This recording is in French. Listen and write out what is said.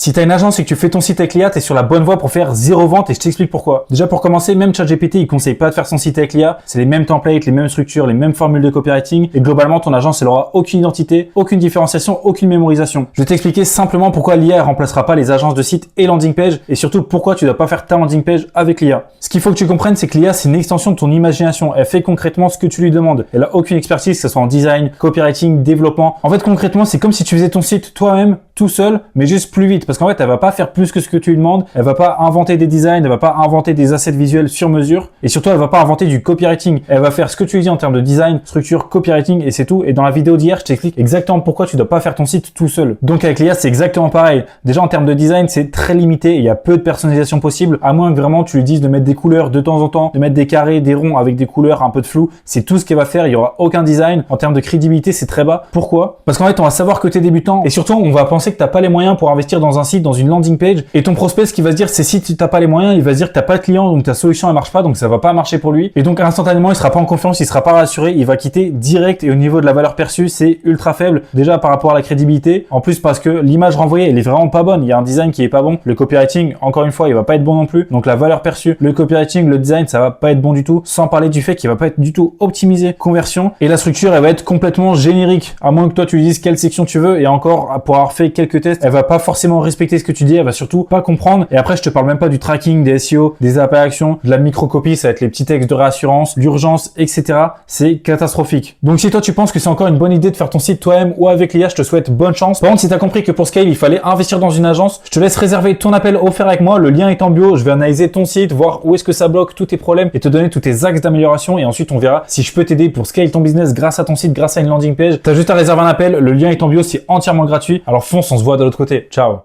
Si t'as une agence et que tu fais ton site avec l'IA, t'es sur la bonne voie pour faire 0 vente et je t'explique pourquoi. Déjà pour commencer, même ChatGPT, il conseille pas de faire son site avec l'IA. C'est les mêmes templates, les mêmes structures, les mêmes formules de copywriting et globalement ton agence, elle aura aucune identité, aucune différenciation, aucune mémorisation. Je vais t'expliquer simplement pourquoi l'IA ne remplacera pas les agences de site et landing page et surtout pourquoi tu dois pas faire ta landing page avec l'IA. Ce qu'il faut que tu comprennes, c'est que l'IA, c'est une extension de ton imagination. Elle fait concrètement ce que tu lui demandes. Elle a aucune expertise, que ce soit en design, copywriting, développement. En fait, concrètement, c'est comme si tu faisais ton site toi-même, tout seul, mais juste plus vite. Parce qu'en fait, elle va pas faire plus que ce que tu lui demandes. Elle va pas inventer des designs, elle va pas inventer des assets visuels sur mesure. Et surtout, elle va pas inventer du copywriting. Elle va faire ce que tu lui dis en termes de design, structure, copywriting et c'est tout. Et dans la vidéo d'hier, je t'explique exactement pourquoi tu dois pas faire ton site tout seul. Donc avec l'IA, c'est exactement pareil. Déjà, en termes de design, c'est très limité. Il y a peu de personnalisation possible, à moins que vraiment tu lui dises de mettre des couleurs de temps en temps, de mettre des carrés, des ronds avec des couleurs, un peu de flou. C'est tout ce qu'elle va faire. Il y aura aucun design. En termes de crédibilité, c'est très bas. Pourquoi? Parce qu'en fait, on va savoir que tu es débutant et surtout, on va penser que t'as pas les moyens pour investir dans un site, dans une landing page. Et ton prospect, ce qu'il va se dire, c'est si tu n'as pas les moyens, il va se dire que t'as pas de client, donc ta solution elle marche pas, donc ça va pas marcher pour lui. Et donc instantanément, il sera pas en confiance, il sera pas rassuré, il va quitter direct. Et au niveau de la valeur perçue, c'est ultra faible déjà par rapport à la crédibilité. En plus parce que l'image renvoyée, elle est vraiment pas bonne. Il y a un design qui est pas bon. Le copywriting, encore une fois, il va pas être bon non plus. Donc la valeur perçue, le copywriting, le design, ça va pas être bon du tout. Sans parler du fait qu'il va pas être du tout optimisé conversion. Et la structure, elle va être complètement générique. À moins que toi tu lui dises quelle section tu veux. Et encore, pour avoir fait quelques tests, elle va pas forcément respecter ce que tu dis. Elle va surtout pas comprendre. Et après, je te parle même pas du tracking, des SEO, des appels à action, de la microcopie, ça va être les petits textes de réassurance, l'urgence, etc. C'est catastrophique. Donc si toi tu penses que c'est encore une bonne idée de faire ton site toi-même ou avec l'IA, je te souhaite bonne chance. Par contre, si tu as compris que pour Scale, il fallait investir dans une agence, je te laisse réserver ton appel offert avec moi. Le lien est en bio. Je vais analyser ton site, voir où est-ce que ça bloque, tous tes problèmes et te donner tous tes axes d'amélioration. Et ensuite, on verra si je peux t'aider pour scale ton business grâce à ton site, grâce à une landing page. Tu as juste à réserver un appel. Le lien est en bio. C'est entièrement gratuit. Alors fonce, on se voit de l'autre côté. Ciao.